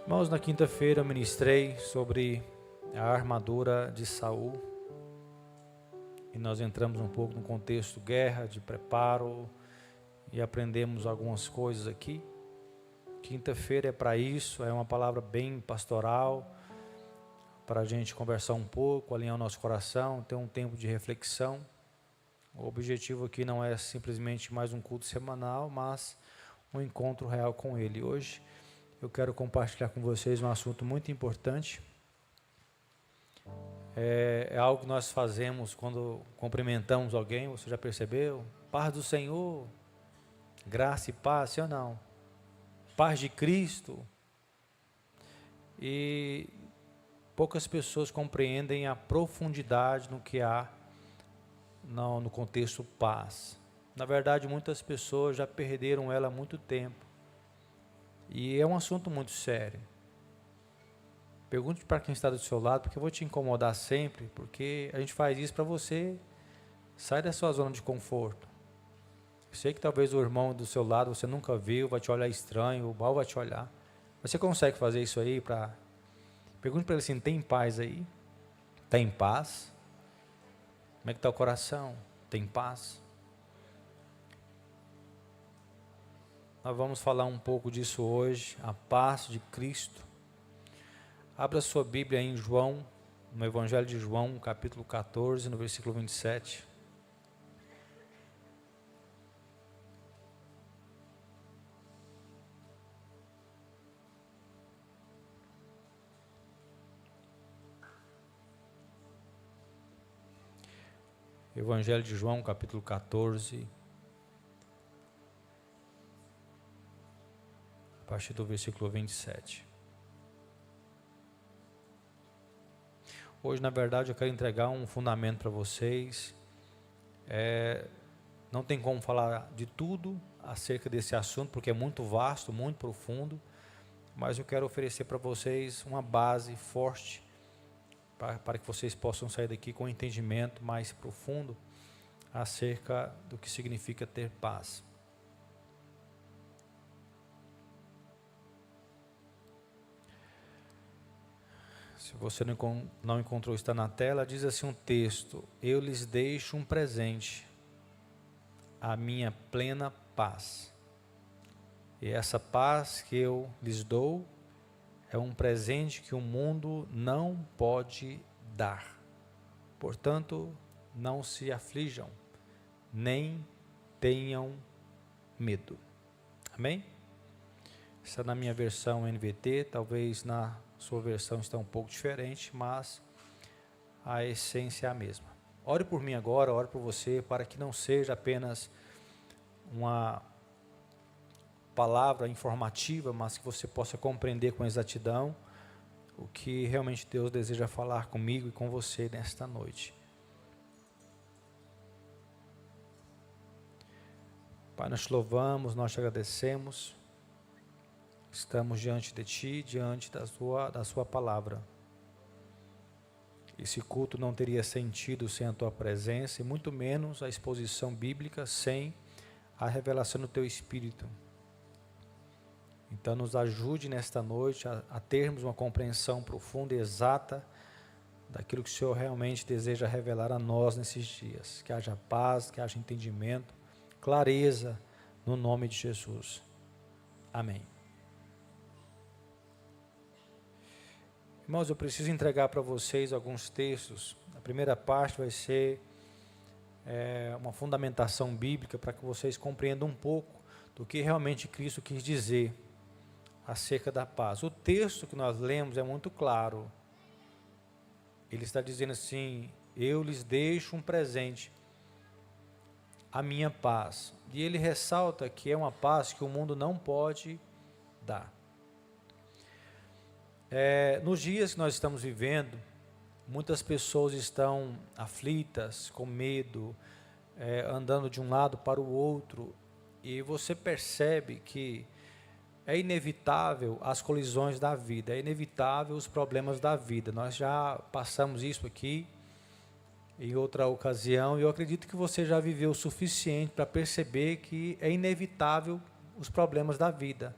Irmãos, na quinta-feira eu ministrei sobre a armadura de Saul e nós entramos um pouco no contexto guerra, de preparo e aprendemos algumas coisas aqui. Quinta-feira é para isso, é uma palavra bem pastoral, para a gente conversar um pouco, alinhar o nosso coração, ter um tempo de reflexão. O objetivo aqui não é simplesmente mais um culto semanal, mas um encontro real com Ele. Hoje eu quero compartilhar com vocês um assunto muito importante. É algo que nós fazemos quando cumprimentamos alguém, você já percebeu? Paz do Senhor, graça e paz, sim ou não? Paz de Cristo. E poucas pessoas compreendem a profundidade no que há no contexto paz. Na verdade, muitas pessoas já perderam ela há muito tempo. E é um assunto muito sério. Pergunte para quem está do seu lado, porque eu vou te incomodar sempre, porque a gente faz isso para você sair da sua zona de conforto. Eu sei que talvez o irmão do seu lado você nunca viu, vai te olhar estranho, o mal vai te olhar. Você consegue fazer isso aí para... Pergunte para ele assim, tem paz aí? Está em paz? Como é que está o coração? Tem paz? Nós vamos falar um pouco disso hoje, a paz de Cristo. Abra sua Bíblia em João, no Evangelho de João, capítulo 14, no versículo 27. Evangelho de João, capítulo 14, a partir do versículo 27. Hoje, na verdade, eu quero entregar um fundamento para vocês. Não tem como falar de tudo acerca desse assunto, porque é muito vasto, muito profundo, mas eu quero oferecer para vocês uma base forte, para que vocês possam sair daqui com um entendimento mais profundo acerca do que significa ter paz. Se você não encontrou, está na tela, diz assim um texto: eu lhes deixo um presente, a minha plena paz. E essa paz que eu lhes dou é um presente que o mundo não pode dar. Portanto, não se aflijam, nem tenham medo. Amém? Essa é na minha versão NVT, talvez na sua versão está um pouco diferente, mas a essência é a mesma. Ore por mim agora, ore por você, para que não seja apenas uma palavra informativa, mas que você possa compreender com exatidão o que realmente Deus deseja falar comigo e com você nesta noite. Pai, nós te louvamos, nós te agradecemos. Estamos diante de Ti, diante da sua palavra. Esse culto não teria sentido sem a Tua presença, e muito menos a exposição bíblica sem a revelação do Teu Espírito. Então nos ajude nesta noite a termos uma compreensão profunda e exata daquilo que o Senhor realmente deseja revelar a nós nesses dias. Que haja paz, que haja entendimento, clareza, no nome de Jesus. Amém. Irmãos, eu preciso entregar para vocês alguns textos. A primeira parte vai ser uma fundamentação bíblica para que vocês compreendam um pouco do que realmente Cristo quis dizer acerca da paz. O texto que nós lemos é muito claro. Ele está dizendo assim: eu lhes deixo um presente, a minha paz. E ele ressalta que é uma paz que o mundo não pode dar. Nos dias que nós estamos vivendo, muitas pessoas estão aflitas, com medo, andando de um lado para o outro, e você percebe que é inevitável as colisões da vida, é inevitável os problemas da vida. Nós já passamos isso aqui em outra ocasião, e eu acredito que você já viveu o suficiente para perceber que é inevitável os problemas da vida.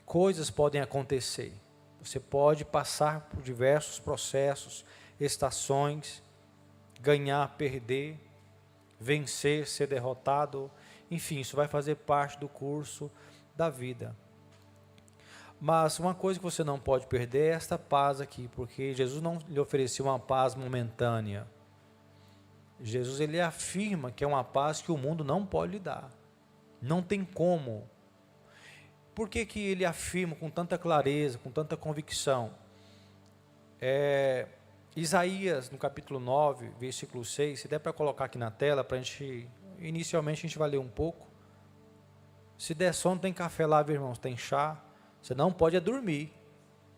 coisas podem acontecer. Você pode passar por diversos processos, estações, ganhar, perder, vencer, ser derrotado, enfim, isso vai fazer parte do curso da vida. Mas uma coisa que você não pode perder é esta paz aqui, porque Jesus não lhe ofereceu uma paz momentânea. Jesus, ele afirma que é uma paz que o mundo não pode lhe dar. Não tem como. Por que que ele afirma com tanta clareza, com tanta convicção? Isaías, no capítulo 9, versículo 6, se der para colocar aqui na tela, para a gente, inicialmente a gente vai ler um pouco. Se der sono, tem café lá, meus irmãos, tem chá. Você não pode dormir.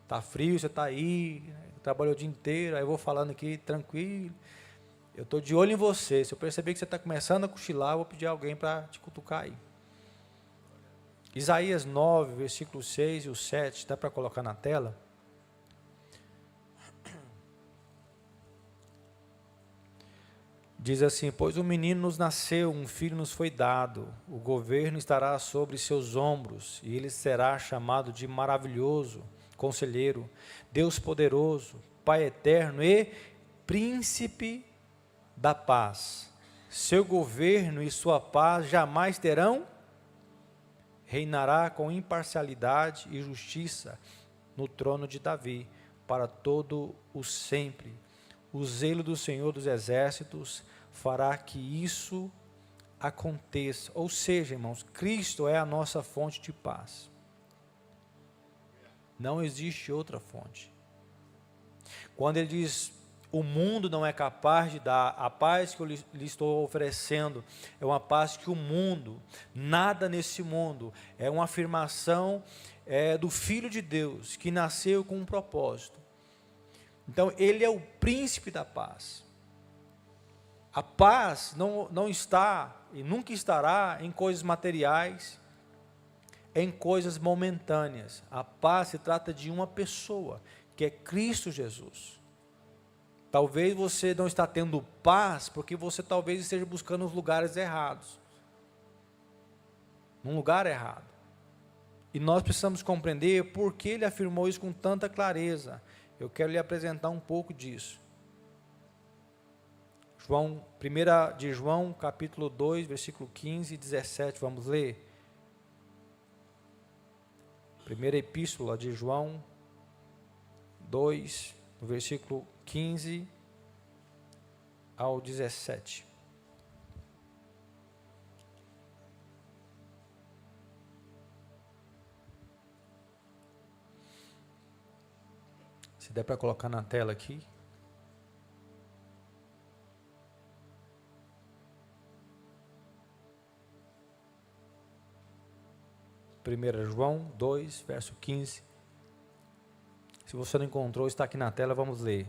Está frio, você está aí, trabalhou o dia inteiro, aí eu vou falando aqui, tranquilo. Eu estou de olho em você. Se eu perceber que você está começando a cochilar, eu vou pedir alguém para te cutucar aí. Isaías 9, versículo 6 e o 7, dá para colocar na tela? Diz assim: pois um menino nos nasceu, um filho nos foi dado, o governo estará sobre seus ombros, e ele será chamado de maravilhoso, conselheiro, Deus poderoso, Pai eterno e príncipe da paz. Seu governo e sua paz jamais terão, reinará com imparcialidade e justiça no trono de Davi, para todo o sempre. O zelo do Senhor dos Exércitos fará que isso aconteça. Ou seja, irmãos, Cristo é a nossa fonte de paz. Não existe outra fonte. Quando ele diz, o mundo não é capaz de dar, a paz que eu lhe estou oferecendo é uma paz que o mundo, nada nesse mundo, é uma afirmação do Filho de Deus, que nasceu com um propósito. Então, ele é o príncipe da paz. A paz não está e nunca estará em coisas materiais, em coisas momentâneas. A paz se trata de uma pessoa, que é Cristo Jesus. Talvez você não está tendo paz, porque você talvez esteja buscando os lugares errados. Num lugar errado. E nós precisamos compreender por que ele afirmou isso com tanta clareza. Eu quero lhe apresentar um pouco disso. 1 de João, capítulo 2, versículo 15 e 17, vamos ler? Primeira epístola de João 2, no versículo 15 ao 17. Se der para colocar na tela aqui. Primeira João 2, verso 15. Se você não encontrou, está aqui na tela, vamos ler.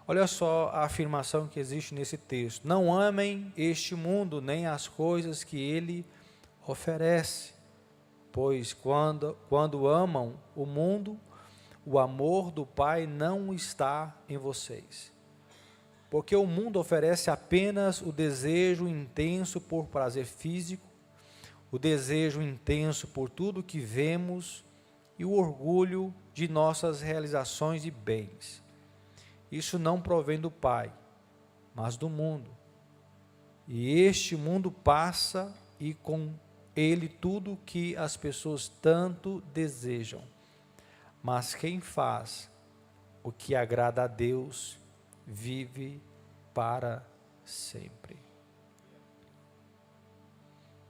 Olha só a afirmação que existe nesse texto. Não amem este mundo, nem as coisas que ele oferece. Pois quando amam o mundo, o amor do Pai não está em vocês. Porque o mundo oferece apenas o desejo intenso por prazer físico, o desejo intenso por tudo que vemos e o orgulho de nossas realizações e bens. Isso não provém do Pai, mas do mundo. E este mundo passa e com ele tudo que as pessoas tanto desejam. Mas quem faz o que agrada a Deus vive para sempre.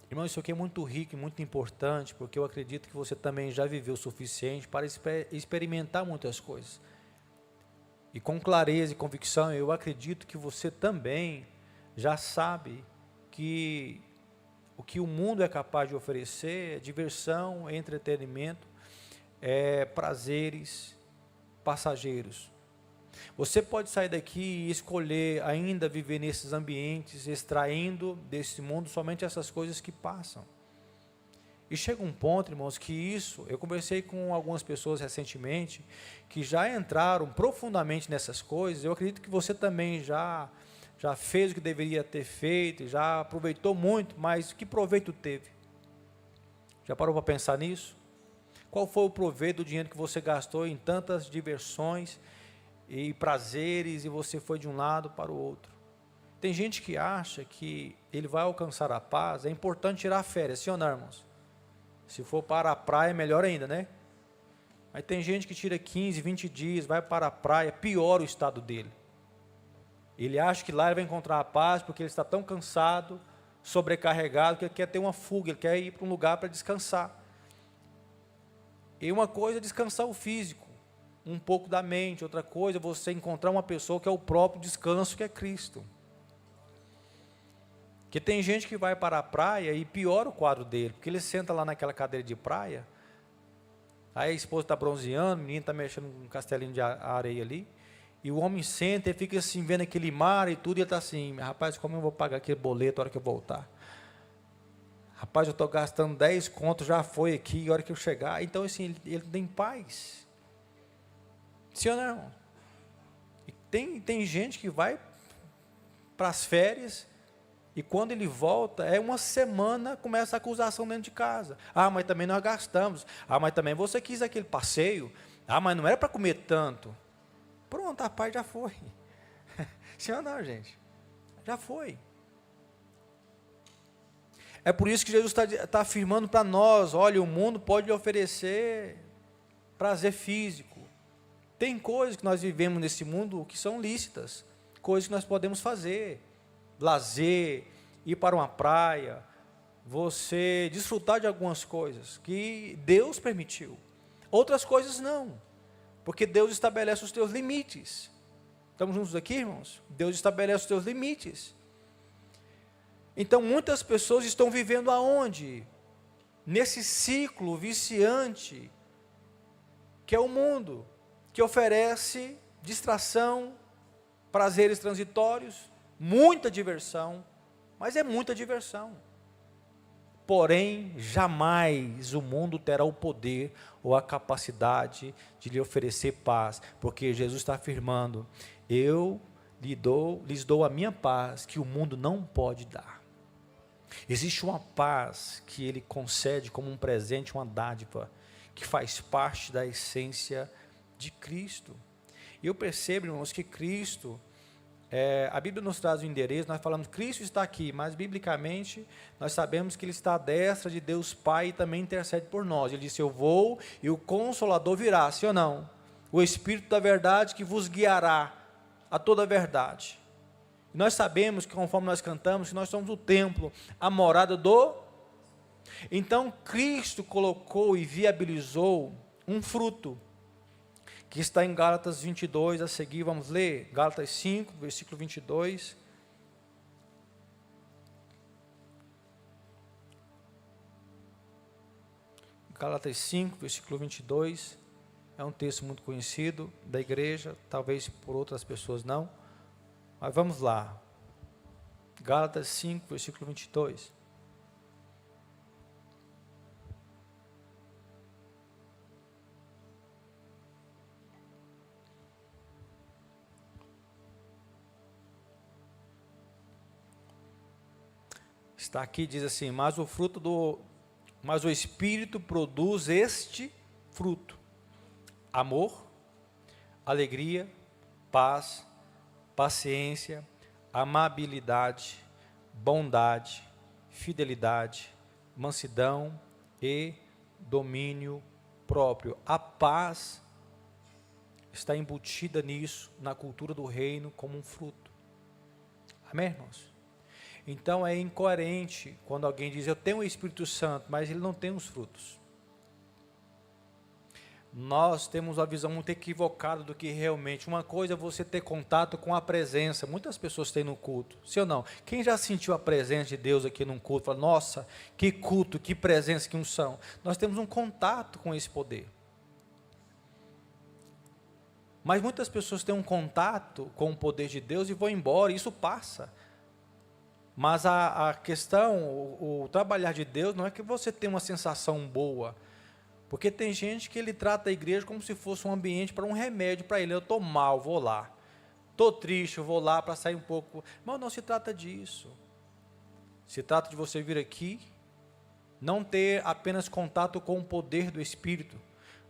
Irmão, isso aqui é muito rico e muito importante, porque eu acredito que você também já viveu o suficiente para experimentar muitas coisas. E com clareza e convicção, eu acredito que você também já sabe que o que o mundo é capaz de oferecer é diversão, é entretenimento, é prazeres passageiros. Você pode sair daqui e escolher ainda viver nesses ambientes, extraindo desse mundo somente essas coisas que passam. E chega um ponto, irmãos, que isso, eu conversei com algumas pessoas recentemente, que já entraram profundamente nessas coisas. Eu acredito que você também já fez o que deveria ter feito, já aproveitou muito, mas que proveito teve? Já parou para pensar nisso? Qual foi o proveito do dinheiro que você gastou em tantas diversões e prazeres, e você foi de um lado para o outro? Tem gente que acha que ele vai alcançar a paz, é importante tirar férias, sim ou não, irmãos? Se for para a praia, melhor ainda, né? Mas tem gente que tira 15, 20 dias, vai para a praia, piora o estado dele. Ele acha que lá ele vai encontrar a paz, porque ele está tão cansado, sobrecarregado, que ele quer ter uma fuga, ele quer ir para um lugar para descansar. E uma coisa é descansar o físico, um pouco da mente, outra coisa é você encontrar uma pessoa que é o próprio descanso, que é Cristo. Porque tem gente que vai para a praia e piora o quadro dele, porque ele senta lá naquela cadeira de praia, aí a esposa está bronzeando, o menino está mexendo um castelinho de areia ali, e o homem senta e fica assim, vendo aquele mar e tudo, e ele está assim, rapaz, como eu vou pagar aquele boleto a hora que eu voltar? Rapaz, eu estou gastando 10 contos, já foi aqui, a hora que eu chegar. Então, assim, ele tem paz. Sim ou não? E tem gente que vai para as férias, e quando ele volta, é uma semana, começa a acusação dentro de casa. Ah, mas também nós gastamos. Ah, mas também você quis aquele passeio. Ah, mas não era para comer tanto. Pronto, a paz já foi. Sim ou não, gente? Já foi. É por isso que Jesus está afirmando para nós, olha, o mundo pode lhe oferecer prazer físico. Tem coisas que nós vivemos nesse mundo que são lícitas, coisas que nós podemos fazer, lazer, ir para uma praia, você desfrutar de algumas coisas que Deus permitiu. Outras coisas não, porque Deus estabelece os teus limites. Estamos juntos aqui, irmãos? Deus estabelece os teus limites. Então, muitas pessoas estão vivendo aonde? Nesse ciclo viciante, que é o mundo, que oferece distração, prazeres transitórios, muita diversão, mas é muita diversão. Porém, jamais o mundo terá o poder ou a capacidade de lhe oferecer paz, porque Jesus está afirmando, eu lhes dou a minha paz, que o mundo não pode dar. Existe uma paz que ele concede como um presente, uma dádiva, que faz parte da essência de Cristo. E eu percebo, irmãos, que Cristo, a Bíblia nos traz o endereço, nós falamos, Cristo está aqui, mas biblicamente, nós sabemos que Ele está à destra de Deus Pai e também intercede por nós. Ele disse, eu vou e o Consolador virá, sim ou não? O Espírito da verdade que vos guiará a toda a verdade. Nós sabemos que, conforme nós cantamos, que nós somos o templo, a morada do... Então, Cristo colocou e viabilizou um fruto, que está em Gálatas 22, a seguir, vamos ler, Gálatas 5, versículo 22. Gálatas 5, versículo 22, é um texto muito conhecido da igreja, talvez por outras pessoas não. Mas vamos lá, Gálatas 5, versículo 22. Está aqui, diz assim, mas o Espírito produz este fruto, amor, alegria, paz, paciência, amabilidade, bondade, fidelidade, mansidão e domínio próprio. A paz está embutida nisso, na cultura do reino, como um fruto. Amém, irmãos? Então é incoerente quando alguém diz, eu tenho o Espírito Santo, mas ele não tem os frutos. Nós temos uma visão muito equivocada do que realmente, uma coisa é você ter contato com a presença, muitas pessoas têm no culto, sim ou não? Quem já sentiu a presença de Deus aqui num culto, fala, nossa, que culto, que presença, que unção. Nós temos um contato com esse poder. Mas muitas pessoas têm um contato com o poder de Deus e vão embora, e isso passa. Mas a questão, o trabalhar de Deus, não é que você tenha uma sensação boa, porque tem gente que ele trata a igreja como se fosse um ambiente para um remédio para ele, eu estou mal, vou lá, estou triste, eu vou lá para sair um pouco, mas não se trata disso, se trata de você vir aqui, Não ter apenas contato com o poder do Espírito,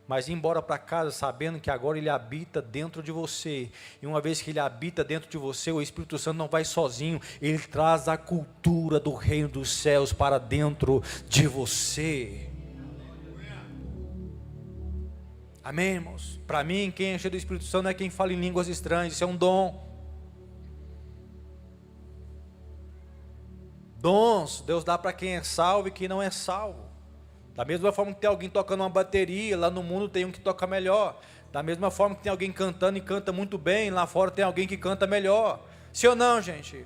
mas ir embora para casa sabendo que agora Ele habita dentro de você. E uma vez que Ele habita dentro de você, o Espírito Santo não vai sozinho. Ele traz a cultura do reino dos céus para dentro de você. Amém, irmãos? Para mim, quem é cheio do Espírito Santo não é quem fala em línguas estranhas. Isso é um dom. Dons, Deus dá para quem é salvo e quem não é salvo. Da mesma forma que tem alguém tocando uma bateria, lá no mundo tem um que toca melhor. Da mesma forma que tem alguém cantando e canta muito bem, lá fora tem alguém que canta melhor. Sim ou não, gente?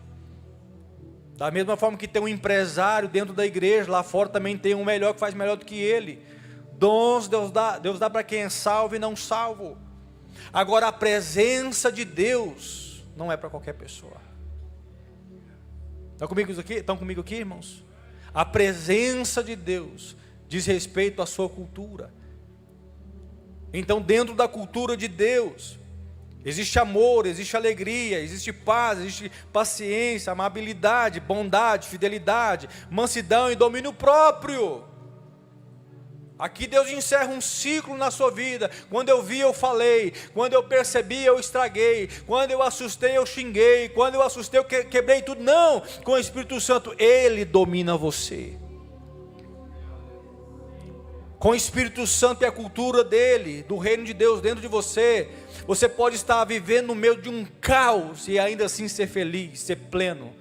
Da mesma forma que tem um empresário dentro da igreja, lá fora também tem um melhor que faz melhor do que ele. Dons Deus dá para quem é salvo e não salvo. Agora a presença de Deus não é para qualquer pessoa. Estão comigo aqui, irmãos? A presença de Deus diz respeito à sua cultura. Então, dentro da cultura de Deus, existe amor, existe alegria, existe paz, existe paciência, amabilidade, bondade, fidelidade, mansidão e domínio próprio. Aqui Deus encerra um ciclo na sua vida. Quando eu vi, eu falei. Quando eu percebi, eu estraguei. Quando eu assustei, eu xinguei. Quando eu assustei, eu quebrei tudo. Não, com o Espírito Santo, Ele domina você. Com o Espírito Santo e a cultura dele, do reino de Deus dentro de você, você pode estar vivendo no meio de um caos e ainda assim ser feliz, ser pleno.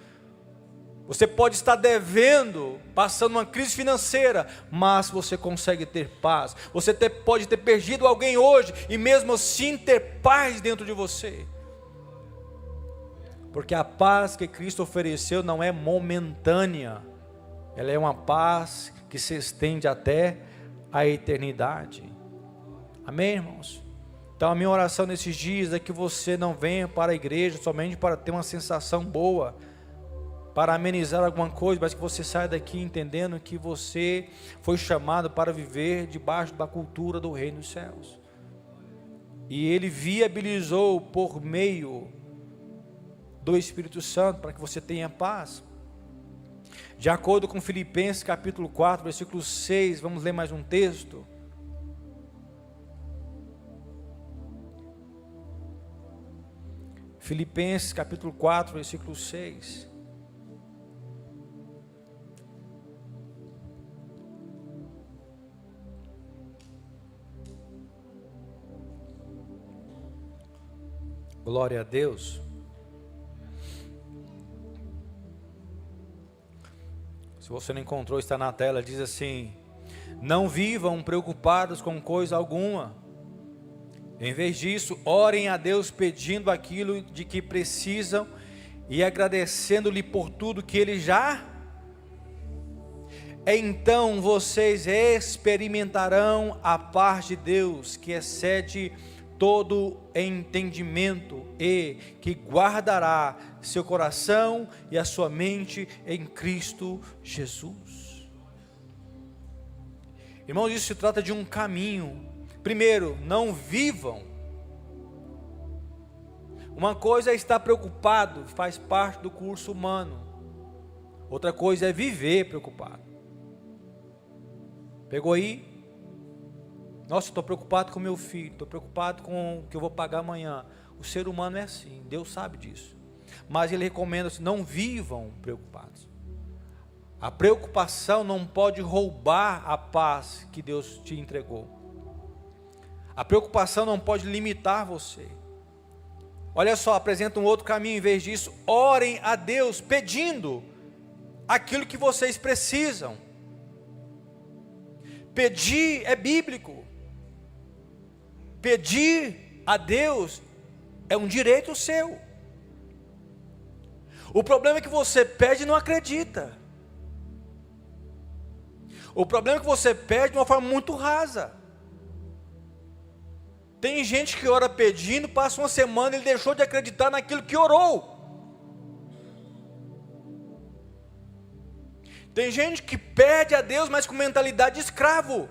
Você pode estar devendo, passando uma crise financeira, mas você consegue ter paz. Você pode ter perdido alguém hoje e mesmo assim ter paz dentro de você. Porque a paz que Cristo ofereceu não é momentânea. Ela é uma paz que se estende até a eternidade. Amém, irmãos? Então a minha oração nesses dias é que você não venha para a igreja somente para ter uma sensação boa, para amenizar alguma coisa, mas que você saia daqui entendendo que você foi chamado para viver debaixo da cultura do reino dos céus. E Ele viabilizou por meio do Espírito Santo para que você tenha paz. De acordo com Filipenses capítulo 4, versículo 6, vamos ler mais um texto. Filipenses capítulo 4, versículo 6. Glória a Deus. Se você não encontrou, está na tela, diz assim: não vivam preocupados com coisa alguma. Em vez disso, orem a Deus pedindo aquilo de que precisam e agradecendo-lhe por tudo que Ele já. Então vocês experimentarão a paz de Deus, que excede todo entendimento e que guardará seu coração e a sua mente em Cristo Jesus. Irmãos, isso se trata de um caminho. Primeiro, não vivam. Uma coisa é estar preocupado, faz parte do curso humano. Outra coisa é viver preocupado. Pegou aí? Nossa, estou preocupado com meu filho, estou preocupado com o que eu vou pagar amanhã. O ser humano é assim, Deus sabe disso. Mas Ele recomenda assim: não vivam preocupados. A preocupação não pode roubar a paz que Deus te entregou. A preocupação não pode limitar você. Olha só, apresenta um outro caminho. Em vez disso, orem a Deus pedindo aquilo que vocês precisam. Pedir é bíblico. Pedir a Deus é um direito seu. O problema é que você pede e não acredita. O problema é que você pede de uma forma muito rasa. Tem gente que ora pedindo, passa uma semana e ele deixou de acreditar naquilo que orou. Tem gente que pede a Deus, mas com mentalidade de escravo.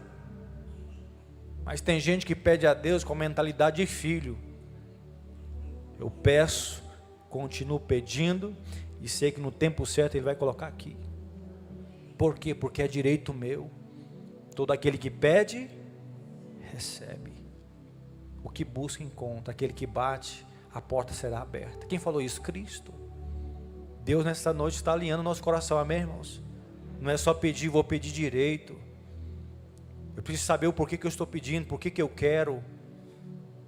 Mas tem gente que pede a Deus com mentalidade de filho. Eu peço, continuo pedindo e sei que no tempo certo Ele vai colocar aqui. Por quê? Porque é direito meu. Todo aquele que pede, recebe. O que busca, encontra. Aquele que bate, a porta será aberta. Quem falou isso? Cristo. Deus nessa noite está alinhando o nosso coração, amém, irmãos? Não é só pedir, vou pedir direito. Eu preciso saber o porquê que eu estou pedindo, porquê que eu quero.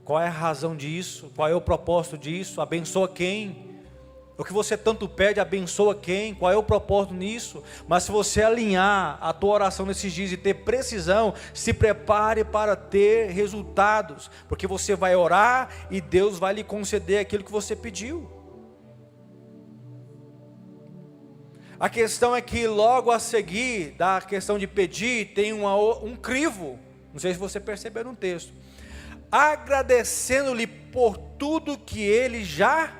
Qual é a razão disso? Qual é o propósito disso? Abençoa quem? O que você tanto pede, abençoa quem? Qual é o propósito nisso? Mas se você alinhar a tua oração nesses dias e ter precisão, se prepare para ter resultados, porque você vai orar e Deus vai lhe conceder aquilo que você pediu. A questão é que logo a seguir da questão de pedir, tem um crivo, não sei se você percebeu no texto, agradecendo-lhe por tudo que ele já,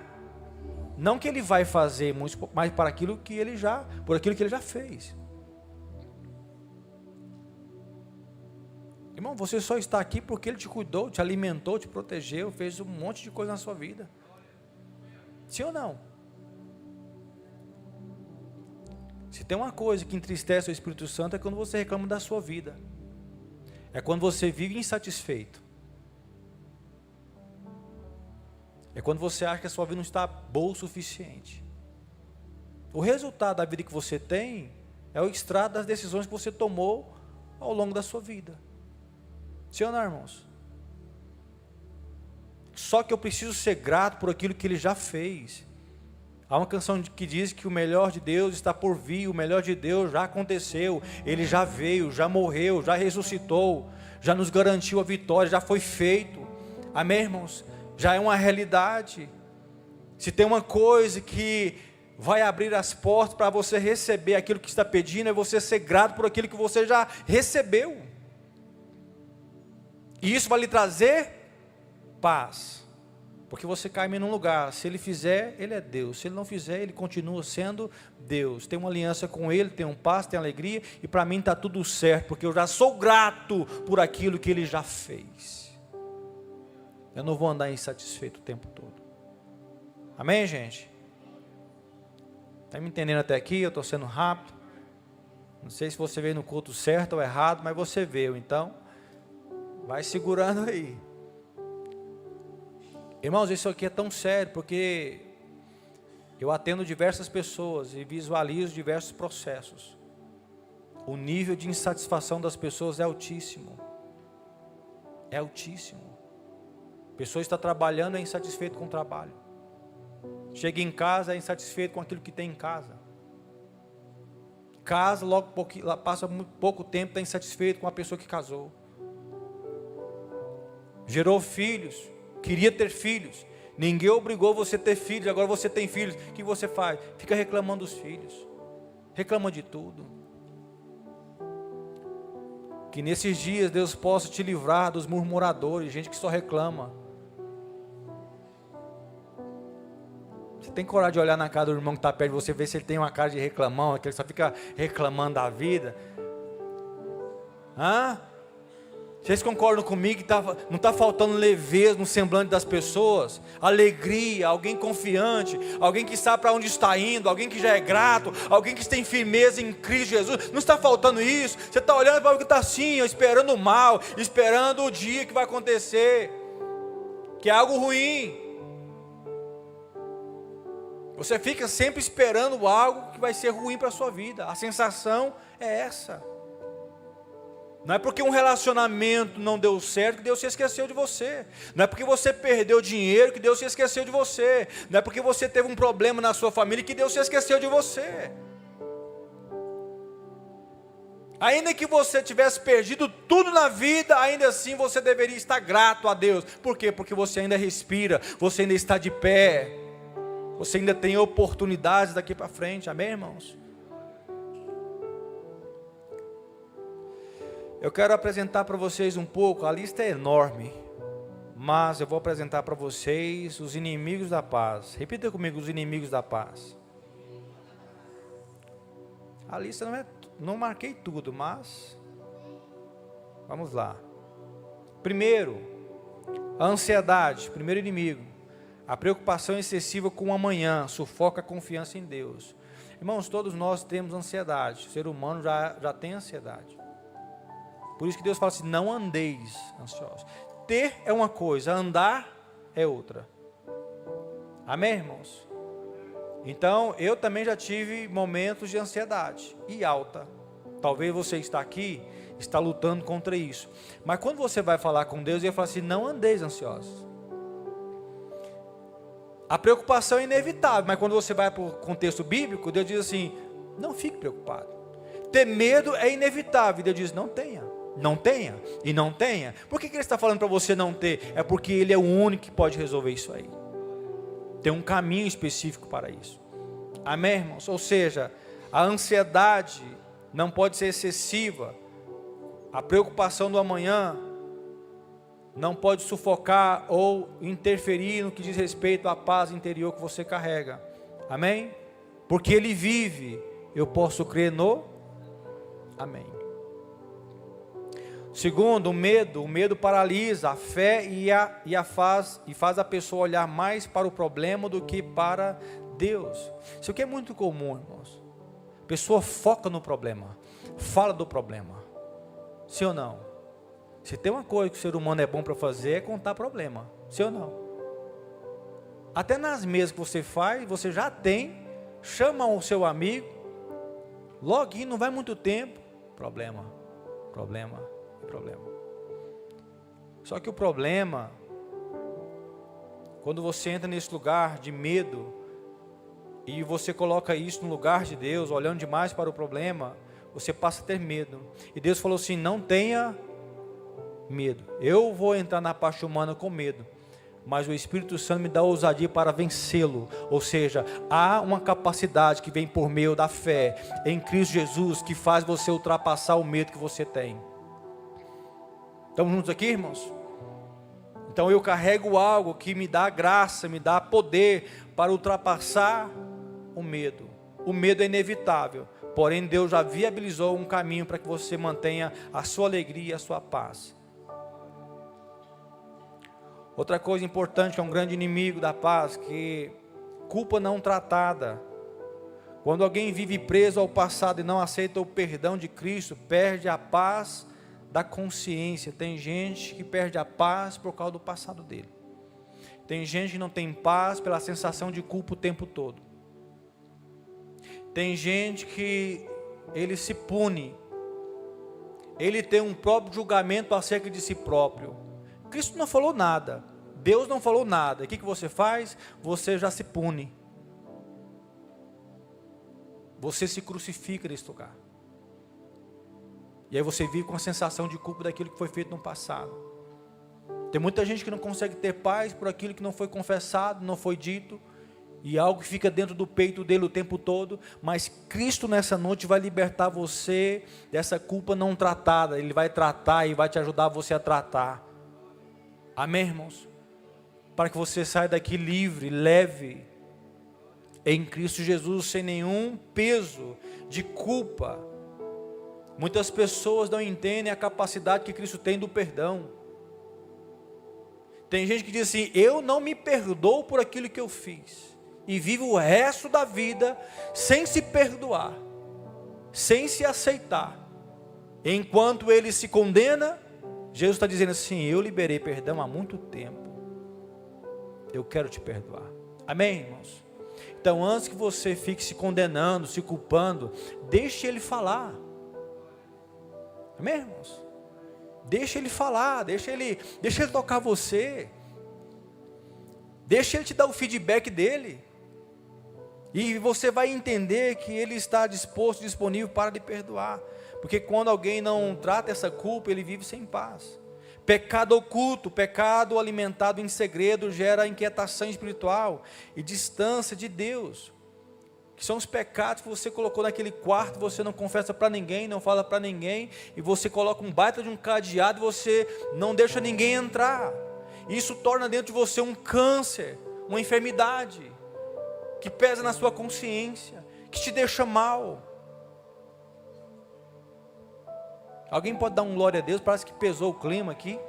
não que ele vai fazer, mas por aquilo que ele já fez. Irmão, você só está aqui porque ele te cuidou, te alimentou, te protegeu, fez um monte de coisa na sua vida. Sim ou não? Se tem uma coisa que entristece o Espírito Santo é quando você reclama da sua vida. É quando você vive insatisfeito. É quando você acha que a sua vida não está boa o suficiente. O resultado da vida que você tem é o extrato das decisões que você tomou ao longo da sua vida. Sim ou não, irmãos? Só que eu preciso ser grato por aquilo que ele já fez. Há uma canção que diz que o melhor de Deus está por vir, o melhor de Deus já aconteceu, ele já veio, já morreu, já ressuscitou, já nos garantiu a vitória, já foi feito. Amém, irmãos? Já é uma realidade. Se tem uma coisa que vai abrir as portas para você receber aquilo que está pedindo, é você ser grato por aquilo que você já recebeu. E isso vai lhe trazer paz. Porque você cai em um lugar, se ele fizer, ele é Deus, se ele não fizer, ele continua sendo Deus, tem uma aliança com ele, tem um paz, tem alegria, e para mim está tudo certo, porque eu já sou grato por aquilo que ele já fez. Eu não vou andar insatisfeito o tempo todo. Amém, gente? Está me entendendo até aqui? Eu estou sendo rápido, não sei se você veio no culto certo ou errado, mas você veio, então, vai segurando aí. Irmãos, isso aqui é tão sério, porque eu atendo diversas pessoas e visualizo diversos processos. O nível de insatisfação das pessoas é altíssimo. É altíssimo. A pessoa está trabalhando e é insatisfeito com o trabalho. Chega em casa, é insatisfeito com aquilo que tem em casa. Casa, logo passa muito pouco tempo, está insatisfeito com a pessoa que casou. Gerou filhos. Queria ter filhos, ninguém obrigou você a ter filhos, agora você tem filhos, o que você faz? Fica reclamando dos filhos, reclama de tudo. Que nesses dias Deus possa te livrar dos murmuradores, gente que só reclama. Você tem coragem de olhar na cara do irmão que está perto de você, ver se ele tem uma cara de reclamão, que ele só fica reclamando da vida? Vocês concordam comigo que não está faltando leveza no semblante das pessoas? Alegria, alguém confiante, alguém que sabe para onde está indo, alguém que já é grato, alguém que tem firmeza em Cristo Jesus. Não está faltando isso? Você está olhando para o que está assim, esperando o mal, esperando o dia que vai acontecer, que é algo ruim. Você fica sempre esperando algo que vai ser ruim para a sua vida. A sensação é essa. Não é porque um relacionamento não deu certo que Deus se esqueceu de você. Não é porque você perdeu dinheiro que Deus se esqueceu de você. Não é porque você teve um problema na sua família que Deus se esqueceu de você. Ainda que você tivesse perdido tudo na vida, ainda assim você deveria estar grato a Deus. Por quê? Porque você ainda respira, você ainda está de pé, você ainda tem oportunidades daqui para frente. Amém, irmãos? Eu quero apresentar para vocês um pouco, a lista é enorme, mas eu vou apresentar para vocês os inimigos da paz. Repita comigo, os inimigos da paz. A lista não marquei tudo, mas vamos lá. Primeiro, a ansiedade, primeiro inimigo. A preocupação excessiva com o amanhã sufoca a confiança em Deus. Irmãos, todos nós temos ansiedade. O ser humano já tem ansiedade. Por isso que Deus fala assim, não andeis ansiosos. Ter é uma coisa, andar é outra. Amém, irmãos? Então, eu também já tive momentos de ansiedade e alta. Talvez você está aqui, está lutando contra isso. Mas quando você vai falar com Deus, ele fala assim, não andeis ansiosos. A preocupação é inevitável, mas quando você vai para o contexto bíblico, Deus diz assim, não fique preocupado. Ter medo é inevitável, Deus diz, não tenha. Não tenha e não tenha. Por que Ele está falando para você não ter? É porque Ele é o único que pode resolver isso aí. Tem um caminho específico para isso. Amém, irmãos? Ou seja, a ansiedade não pode ser excessiva. A preocupação do amanhã não pode sufocar ou interferir no que diz respeito à paz interior que você carrega. Amém? Porque Ele vive, eu posso crer no Amém. Segundo, o medo paralisa a fé e faz a pessoa olhar mais para o problema do que para Deus. Isso aqui é muito comum, irmãos. A pessoa foca no problema, fala do problema. Sim ou não? Se tem uma coisa que o ser humano é bom para fazer, é contar problema. Sim ou não? Até nas mesas que você faz, você já tem, chama o seu amigo, login, não vai muito tempo, problema. Só que o problema, quando você entra nesse lugar de medo, e você coloca isso no lugar de Deus, olhando demais para o problema, você passa a ter medo. E Deus falou assim, não tenha medo. Eu vou entrar na parte humana com medo, mas o Espírito Santo me dá ousadia para vencê-lo. Ou seja, há uma capacidade que vem por meio da fé em Cristo Jesus, que faz você ultrapassar o medo que você tem. Estamos juntos aqui, irmãos? Então eu carrego algo que me dá graça, me dá poder para ultrapassar o medo. O medo é inevitável, porém Deus já viabilizou um caminho para que você mantenha a sua alegria e a sua paz. Outra coisa importante, que é um grande inimigo da paz, que culpa não tratada. Quando alguém vive preso ao passado e não aceita o perdão de Cristo, perde a paz da consciência. Tem gente que perde a paz por causa do passado dele. Tem gente que não tem paz pela sensação de culpa o tempo todo. Tem gente que ele se pune. Ele tem um próprio julgamento acerca de si próprio. Cristo não falou nada. Deus não falou nada. O que você faz? Você já se pune. Você se crucifica nesse lugar. E aí você vive com a sensação de culpa daquilo que foi feito no passado. Tem muita gente que não consegue ter paz por aquilo que não foi confessado, não foi dito, e algo que fica dentro do peito dele o tempo todo. Mas Cristo nessa noite vai libertar você dessa culpa não tratada. Ele vai tratar e vai te ajudar você a tratar. Amém, irmãos? Para que você saia daqui livre, leve, em Cristo Jesus, sem nenhum peso de culpa. Muitas pessoas não entendem a capacidade que Cristo tem do perdão. Tem gente que diz assim, eu não me perdoo por aquilo que eu fiz, e vive o resto da vida sem se perdoar, sem se aceitar. Enquanto ele se condena, Jesus está dizendo assim, eu liberei perdão há muito tempo, eu quero te perdoar. Amém, irmãos? Então antes que você fique se condenando, se culpando, deixe ele falar. Amém, irmãos? Deixa ele falar, deixa ele tocar você, deixa ele te dar o feedback dele, e você vai entender que ele está disposto, disponível para lhe perdoar, porque quando alguém não trata essa culpa, ele vive sem paz. Pecado oculto, pecado alimentado em segredo, gera inquietação espiritual e distância de Deus, que são os pecados que você colocou naquele quarto, você não confessa para ninguém, não fala para ninguém, e você coloca um baita de um cadeado, e você não deixa ninguém entrar. Isso torna dentro de você um câncer, uma enfermidade, que pesa na sua consciência, que te deixa mal. Alguém pode dar um glória a Deus? Parece que pesou o clima aqui.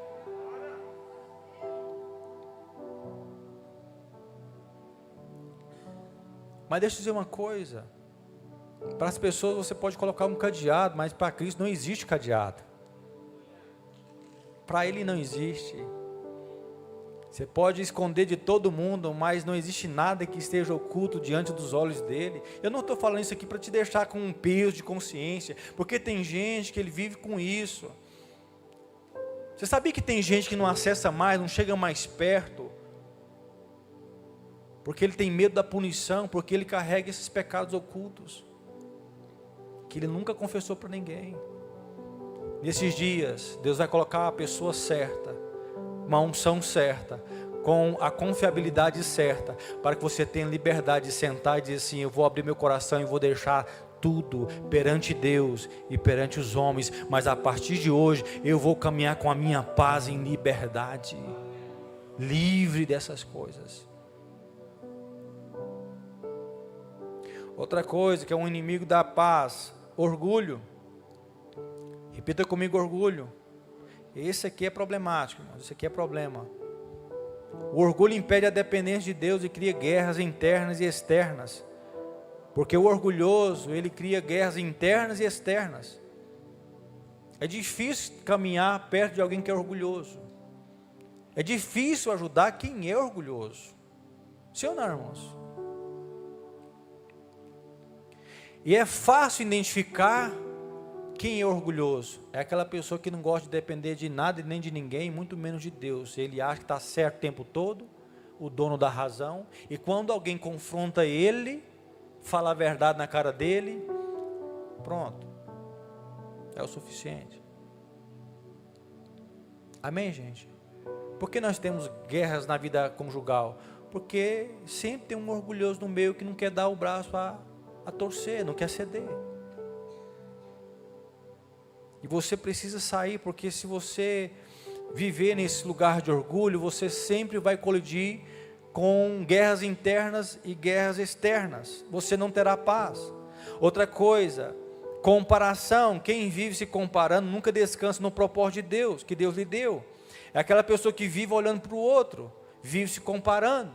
Mas deixa eu dizer uma coisa, Para as pessoas você pode colocar um cadeado, mas para Cristo não existe cadeado. Para Ele não existe. Você pode esconder de todo mundo, mas não existe nada que esteja oculto diante dos olhos dele. Eu não estou falando isso aqui para te deixar com um peso de consciência, porque tem gente que ele vive com isso. Você sabia que tem gente que não acessa mais, não chega mais perto, porque ele tem medo da punição, porque ele carrega esses pecados ocultos, que ele nunca confessou para ninguém. Nesses dias, Deus vai colocar a pessoa certa, uma unção certa, com a confiabilidade certa, para que você tenha liberdade de sentar e dizer assim: eu vou abrir meu coração e vou deixar tudo perante Deus e perante os homens, mas a partir de hoje eu vou caminhar com a minha paz em liberdade, livre dessas coisas. Outra coisa que é um inimigo da paz: orgulho. Repita comigo: orgulho. Esse aqui é problemático, irmãos. Esse aqui é problema. O orgulho impede a dependência de Deus e cria guerras internas e externas. Porque o orgulhoso, ele cria guerras internas e externas. É difícil caminhar perto de alguém que é orgulhoso. É difícil ajudar quem é orgulhoso. Sim ou não, irmãos? E é fácil identificar quem é orgulhoso. É aquela pessoa que não gosta de depender de nada e nem de ninguém, muito menos de Deus. Ele acha que está certo o tempo todo, o dono da razão. E quando alguém confronta ele, fala a verdade na cara dele, pronto, é o suficiente. Amém, gente? Por que nós temos guerras na vida conjugal? Porque sempre tem um orgulhoso no meio que não quer dar o braço a torcer, não quer ceder. E você precisa sair, porque se você viver nesse lugar de orgulho, você sempre vai colidir com guerras internas e guerras externas. Você não terá paz. Outra coisa, comparação. Quem vive se comparando nunca descansa no propósito de Deus, que Deus lhe deu. É aquela pessoa que vive olhando para o outro, vive se comparando.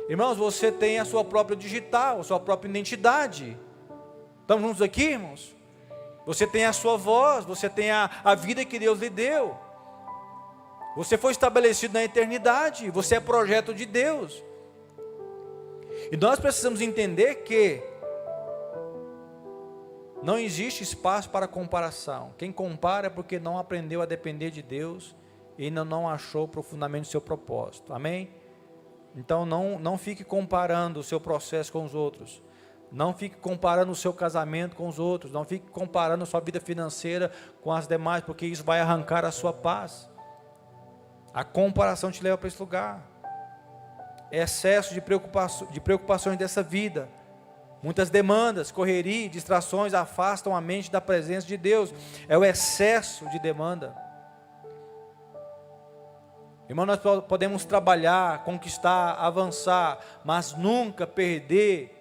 Irmãos, você tem a sua própria digital, a sua própria identidade. Estamos juntos aqui, irmãos? Você tem a sua voz, você tem a vida que Deus lhe deu. Você foi estabelecido na eternidade, você é projeto de Deus. E nós precisamos entender que não existe espaço para comparação. Quem compara é porque não aprendeu a depender de Deus e ainda não achou profundamente o seu propósito. Amém? Então não fique comparando o seu processo com os outros. Não fique comparando o seu casamento com os outros. Não fique comparando a sua vida financeira com as demais, porque isso vai arrancar a sua paz. A comparação te leva para esse lugar. Excesso de preocupações dessa vida. Muitas demandas, correria, distrações afastam a mente da presença de Deus. É o excesso de demanda. Irmão, nós podemos trabalhar, conquistar, avançar, mas nunca perder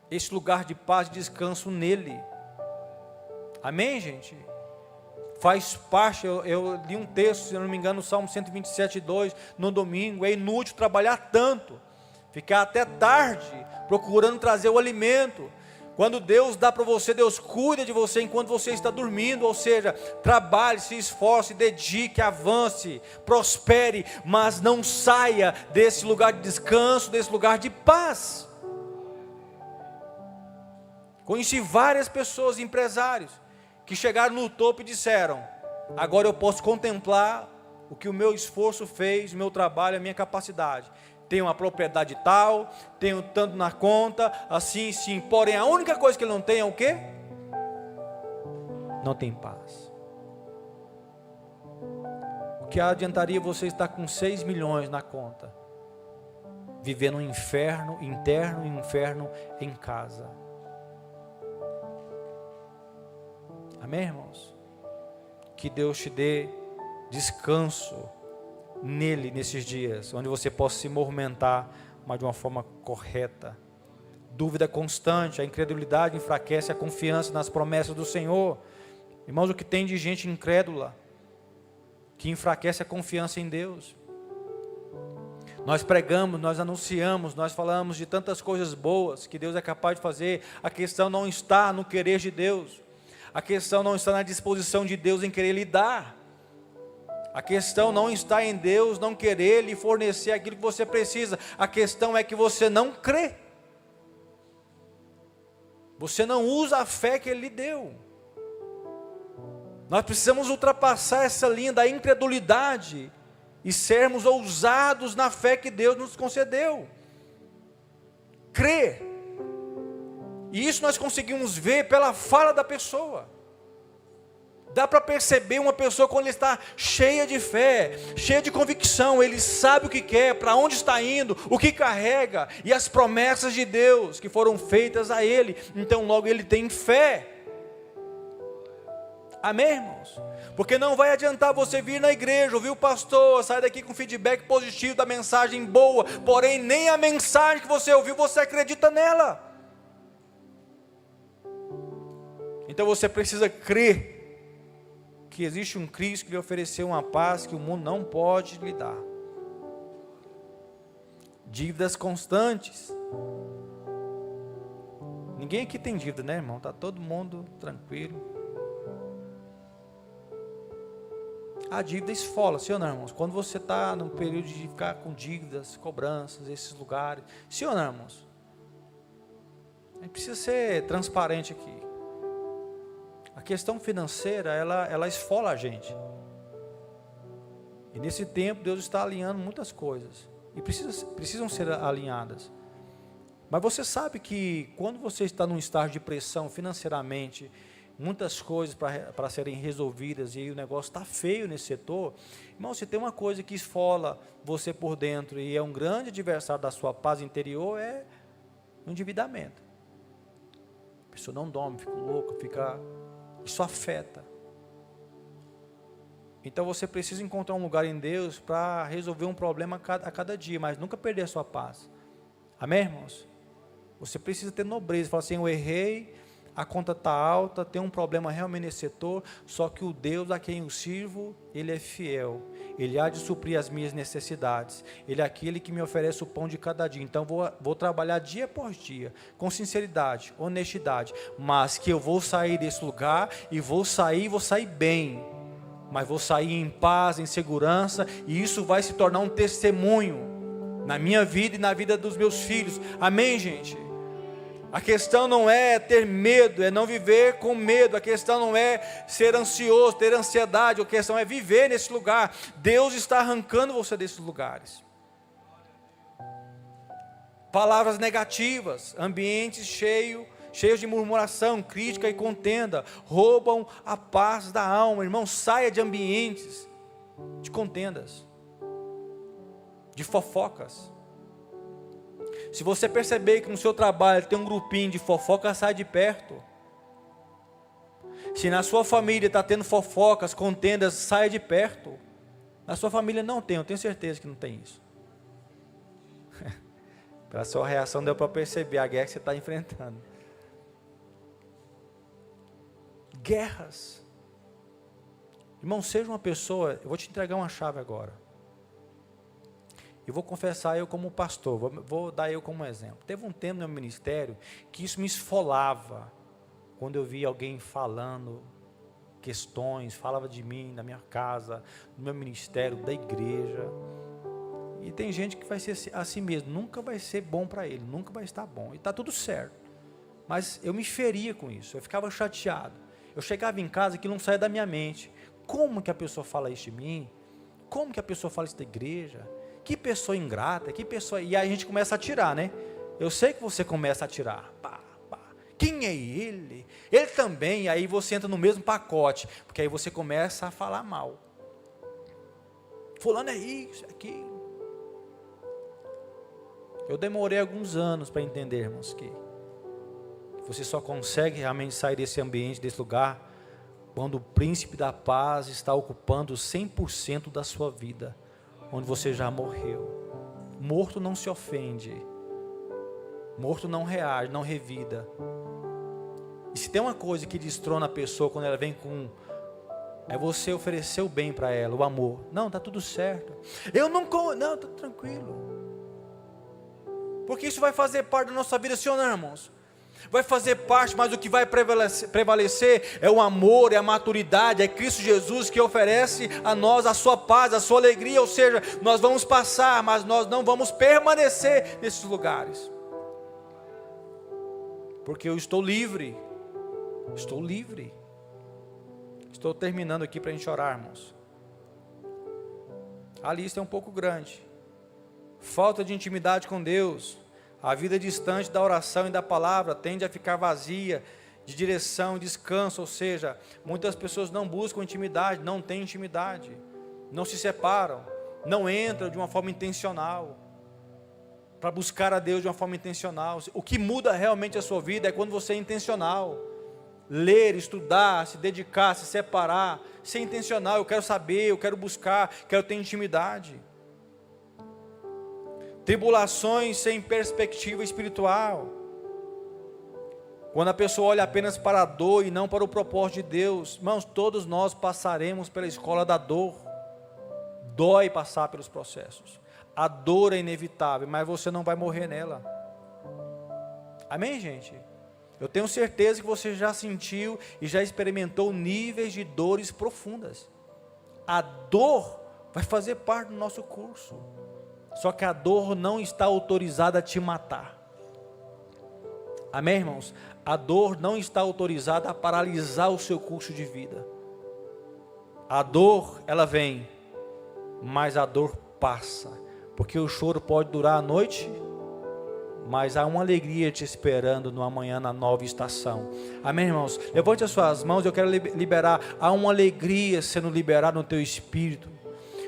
esse lugar de paz e descanso nele. Amém, gente? Faz parte, eu li um texto, se eu não me engano, no Salmo 127:2, no domingo. É inútil trabalhar tanto, ficar até tarde, procurando trazer o alimento. Quando Deus dá para você, Deus cuida de você enquanto você está dormindo. Ou seja, trabalhe, se esforce, dedique, avance, prospere, mas não saia desse lugar de descanso, desse lugar de paz. Conheci várias pessoas, empresários, que chegaram no topo e disseram: agora eu posso contemplar o que o meu esforço fez, o meu trabalho, a minha capacidade. Tenho uma propriedade tal, tenho tanto na conta, assim sim. Porém, a única coisa que ele não tem é o quê? Não tem paz. O que adiantaria você estar com 6 milhões na conta, vivendo um inferno interno e um inferno em casa? Amém, irmãos? Que Deus te dê descanso nele nesses dias, onde você possa se movimentar, mas de uma forma correta. Dúvida constante, a incredulidade enfraquece a confiança nas promessas do Senhor. Irmãos, o que tem de gente incrédula, que enfraquece a confiança em Deus. Nós pregamos, nós anunciamos, nós falamos de tantas coisas boas que Deus é capaz de fazer. A questão não está no querer de Deus. A questão não está na disposição de Deus em querer lhe dar. A questão não está em Deus não querer lhe fornecer aquilo que você precisa. A questão é que você não crê. Você não usa a fé que Ele lhe deu. Nós precisamos ultrapassar essa linha da incredulidade e sermos ousados na fé que Deus nos concedeu. Crer. E isso nós conseguimos ver pela fala da pessoa. Dá para perceber uma pessoa quando ele está cheia de fé, cheia de convicção, ele sabe o que quer, para onde está indo, o que carrega, e as promessas de Deus que foram feitas a ele, então logo ele tem fé. Amém, irmãos? Porque não vai adiantar você vir na igreja, ouvir o pastor, sair daqui com feedback positivo da mensagem boa, porém nem a mensagem que você ouviu, você acredita nela. Então você precisa crer que existe um Cristo que lhe ofereceu uma paz que o mundo não pode lhe dar. Dívidas constantes. Ninguém aqui tem dívida, né, irmão? Está todo mundo tranquilo. A dívida esfola, sim ou não, irmãos? Quando você está num período de ficar com dívidas, cobranças, esses lugares, sim ou não, irmãos? A gente precisa ser transparente aqui. A questão financeira, ela esfola a gente. E nesse tempo, Deus está alinhando muitas coisas. E precisam ser alinhadas. Mas você sabe que quando você está num estágio de pressão financeiramente, muitas coisas para serem resolvidas, e aí o negócio está feio nesse setor, irmão, se tem uma coisa que esfola você por dentro, e é um grande adversário da sua paz interior, é o endividamento. A pessoa não dorme, fica louca, isso afeta. Então você precisa encontrar um lugar em Deus para resolver um problema a cada dia, mas nunca perder a sua paz. Amém, irmãos? Você precisa ter nobreza, falar assim, eu errei, a conta está alta, tem um problema realmente nesse setor, só que o Deus a quem eu sirvo, Ele é fiel, Ele há de suprir as minhas necessidades, Ele é aquele que me oferece o pão de cada dia, então vou trabalhar dia por dia, com sinceridade, honestidade, mas que eu vou sair desse lugar, e vou sair bem, mas vou sair em paz, em segurança, e isso vai se tornar um testemunho, na minha vida e na vida dos meus filhos, amém, gente? A questão não é ter medo, é não viver com medo. A questão não é ser ansioso, ter ansiedade. A questão é viver nesse lugar. Deus está arrancando você desses lugares. Palavras negativas, ambientes cheios de murmuração, crítica e contenda, roubam a paz da alma. Irmão, saia de ambientes de contendas, de fofocas. Se você perceber que no seu trabalho tem um grupinho de fofoca, sai de perto. Se na sua família está tendo fofocas, contendas, saia de perto. Na sua família não tem, eu tenho certeza que não tem isso. Pela sua reação deu para perceber a guerra que você está enfrentando. Guerras. Irmão, seja uma pessoa, eu vou te entregar uma chave agora. Eu vou confessar eu como pastor, vou dar eu como exemplo. Teve um tempo no meu ministério que isso me esfolava, quando eu via alguém falando questões, falava de mim, na minha casa, no meu ministério, da igreja. E tem gente que vai ser assim mesmo, nunca vai ser bom para ele, nunca vai estar bom, e está tudo certo. Mas eu me feria com isso, eu ficava chateado. Eu chegava em casa, aquilo não saía da minha mente. Como que a pessoa fala isso de mim? Como que a pessoa fala isso da igreja? Que pessoa ingrata, que pessoa... E aí a gente começa a tirar, né? Eu sei que você começa a tirar. Pá, pá. Quem é ele? Ele também. E aí você entra no mesmo pacote. Porque aí você começa a falar mal. Fulano é isso, é aquilo. Eu demorei alguns anos para entender, irmãos, que você só consegue realmente sair desse ambiente, desse lugar, quando o príncipe da paz está ocupando 100% da sua vida. Onde você já morreu. Morto não se ofende. Morto não reage, não revida. E se tem uma coisa que destrona a pessoa quando ela vem com... É você oferecer o bem para ela, o amor. Não, está tudo certo. Eu não... Não, está tranquilo. Porque isso vai fazer parte da nossa vida, sim ou não, irmãos? Vai fazer parte, mas o que vai prevalecer é o amor, é a maturidade, é Cristo Jesus que oferece a nós a sua paz, a sua alegria, ou seja, nós vamos passar, mas nós não vamos permanecer nesses lugares. Porque eu estou livre. Estou terminando aqui para a gente orar, irmãos. A lista é um pouco grande. Falta de intimidade com Deus. A vida distante da oração e da palavra tende a ficar vazia de direção e descanso, ou seja, muitas pessoas não buscam intimidade, não têm intimidade, não se separam, não entram de uma forma intencional, para buscar a Deus de uma forma intencional. O que muda realmente a sua vida é quando você é intencional, ler, estudar, se dedicar, se separar, ser intencional. Eu quero saber, eu quero buscar, quero ter intimidade. Tribulações sem perspectiva espiritual. Quando a pessoa olha apenas para a dor e não para o propósito de Deus, irmãos, todos nós passaremos pela escola da dor. Dói passar pelos processos. A dor é inevitável, mas você não vai morrer nela. Amém, gente? Eu tenho certeza que você já sentiu e já experimentou níveis de dores profundas. A dor vai fazer parte do nosso curso. Só que a dor não está autorizada a te matar. Amém, irmãos? A dor não está autorizada a paralisar o seu curso de vida. A dor, ela vem, mas a dor passa. Porque o choro pode durar a noite, mas há uma alegria te esperando no amanhã, na nova estação. Amém, irmãos? Levante as suas mãos, eu quero liberar. Há uma alegria sendo liberada no teu espírito.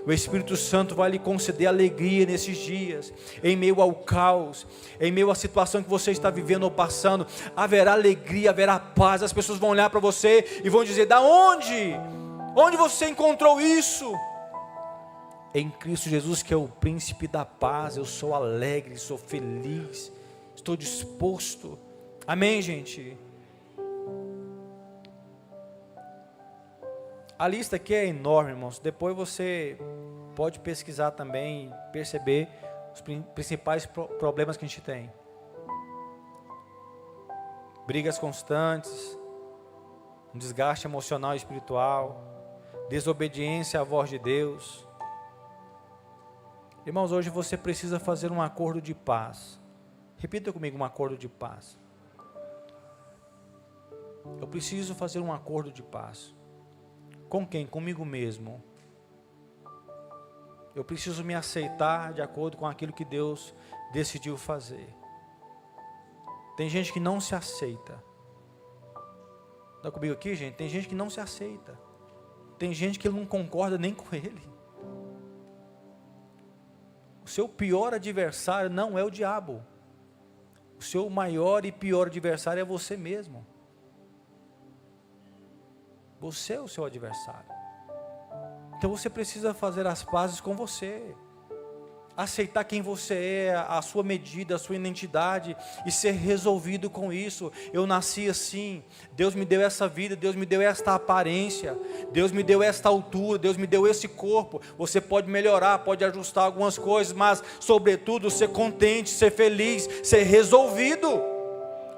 O Espírito Santo vai lhe conceder alegria nesses dias, em meio ao caos, em meio à situação que você está vivendo ou passando. Haverá alegria, haverá paz. As pessoas vão olhar para você e vão dizer: da onde? Onde você encontrou isso? Em Cristo Jesus, que é o príncipe da paz. Eu sou alegre, sou feliz, estou disposto. Amém, gente? A lista aqui é enorme, irmãos. Depois você pode pesquisar também, perceber os principais problemas que a gente tem. Brigas constantes, um desgaste emocional e espiritual, desobediência à voz de Deus. Irmãos, hoje você precisa fazer um acordo de paz. Repita comigo: um acordo de paz. Eu preciso fazer um acordo de paz. Com quem? Comigo mesmo. Eu preciso me aceitar de acordo com aquilo que Deus decidiu fazer. Tem gente que não se aceita. Está comigo aqui, gente? Tem gente que não se aceita. Tem gente que não concorda nem com ele. O seu pior adversário não é o diabo. O seu maior e pior adversário é você mesmo. Você é o seu adversário. Então você precisa fazer as pazes com você. Aceitar quem você é, a sua medida, a sua identidade, e ser resolvido com isso. Eu nasci assim, Deus me deu essa vida, Deus me deu esta aparência, Deus me deu esta altura, Deus me deu esse corpo. Você pode melhorar, pode ajustar algumas coisas, mas sobretudo ser contente, ser feliz, ser resolvido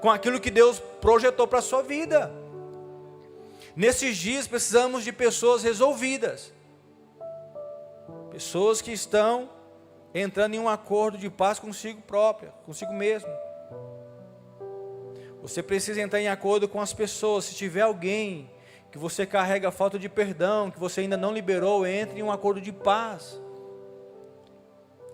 com aquilo que Deus projetou para a sua vida. Nesses dias precisamos de pessoas resolvidas, pessoas que estão entrando em um acordo de paz consigo própria, consigo mesmo. Você precisa entrar em acordo com as pessoas. Se tiver alguém que você carrega falta de perdão, que você ainda não liberou, entre em um acordo de paz.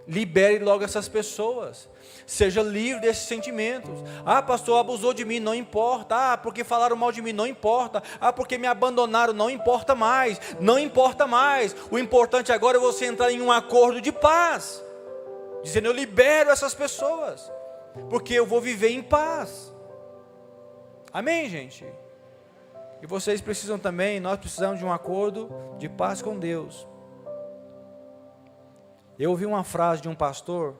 Libere logo essas pessoas. Seja livre desses sentimentos. Ah, pastor, abusou de mim, não importa. Ah, porque falaram mal de mim, não importa. Ah, porque me abandonaram, não importa mais. Não importa mais. O importante agora é você entrar em um acordo de paz, dizendo: eu libero essas pessoas, porque eu vou viver em paz. Amém, gente? E vocês precisam também, nós precisamos de um acordo de paz com Deus. Eu ouvi uma frase de um pastor,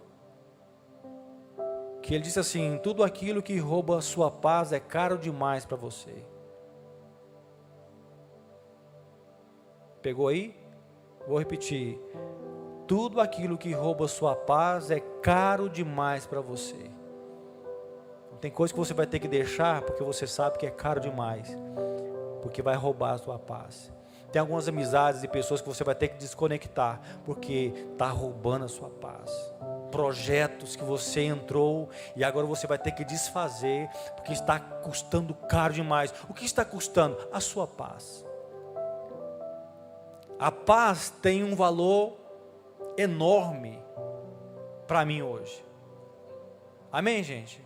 que ele disse assim: tudo aquilo que rouba a sua paz é caro demais para você. Pegou aí? Vou repetir. Tudo aquilo que rouba sua paz é caro demais para você. Tem coisa que você vai ter que deixar porque você sabe que é caro demais, porque vai roubar a sua paz. Tem algumas amizades e pessoas que você vai ter que desconectar, porque está roubando a sua paz. Projetos que você entrou e agora você vai ter que desfazer, porque está custando caro demais. O que está custando? A sua paz. A paz tem um valor enorme para mim hoje. Amém, gente?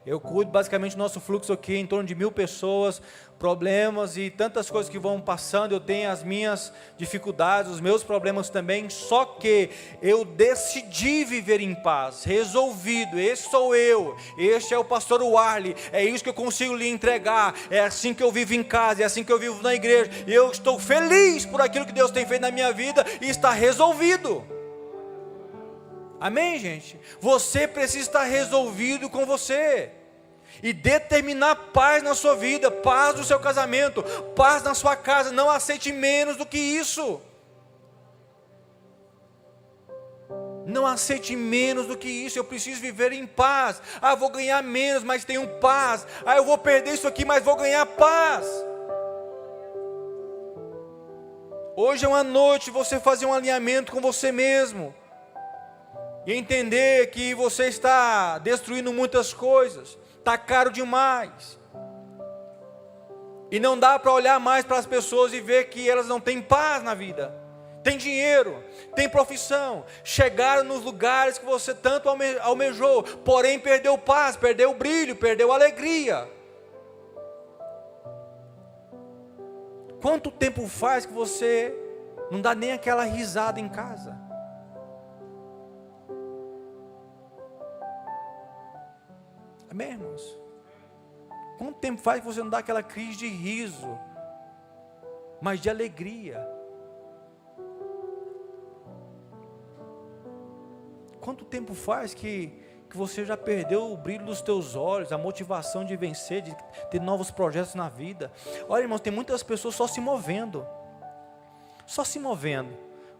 Eu cuido basicamente do nosso fluxo aqui, em torno de 1000 pessoas, problemas e tantas coisas que vão passando. Eu tenho as minhas dificuldades, os meus problemas também, só que eu decidi viver em paz, resolvido. Esse sou eu, este é o pastor Warley, é isso que eu consigo lhe entregar, é assim que eu vivo em casa, é assim que eu vivo na igreja, e eu estou feliz por aquilo que Deus tem feito na minha vida, e está resolvido. Amém, gente? Você precisa estar resolvido com você e determinar paz na sua vida, paz no seu casamento, paz na sua casa. Não aceite menos do que isso. Não aceite menos do que isso. Eu preciso viver em paz. Ah, vou ganhar menos, mas tenho paz. Ah, eu vou perder isso aqui, mas vou ganhar paz. Hoje é uma noite de você fazer um alinhamento com você mesmo e entender que você está destruindo muitas coisas, está caro demais, e não dá para olhar mais para as pessoas e ver que elas não têm paz na vida, tem dinheiro, tem profissão, chegaram nos lugares que você tanto almejou, porém perdeu paz, perdeu o brilho, perdeu a alegria. Quanto tempo faz que você não dá nem aquela risada em casa? Amém, irmãos? Quanto tempo faz que você não dá aquela crise de riso, mas de alegria? Quanto tempo faz que você já perdeu o brilho dos teus olhos, a motivação de vencer, de ter novos projetos na vida? Olha, irmãos, tem muitas pessoas só se movendo.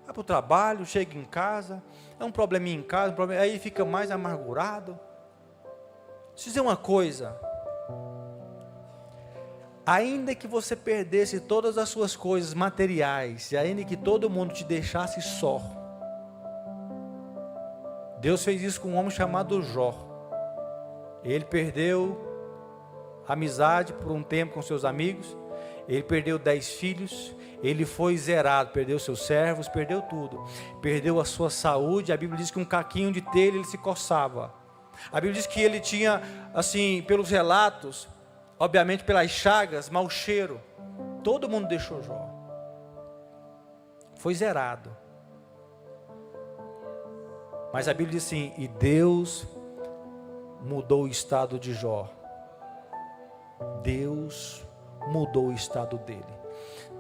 Vai para o trabalho, chega em casa, é um probleminha em casa, aí fica mais amargurado. Deixa eu dizer uma coisa, ainda que você perdesse todas as suas coisas materiais, e ainda que todo mundo te deixasse só, Deus fez isso com um homem chamado Jó. Ele perdeu a amizade por um tempo com seus amigos, ele perdeu 10 filhos, ele foi zerado, perdeu seus servos, perdeu tudo, perdeu a sua saúde. A Bíblia diz que um caquinho de telha ele se coçava. A Bíblia diz que ele tinha, assim, pelos relatos, obviamente pelas chagas, mau cheiro. Todo mundo deixou Jó. Foi zerado. Mas a Bíblia diz assim, e Deus mudou o estado de Jó. Deus mudou o estado dele.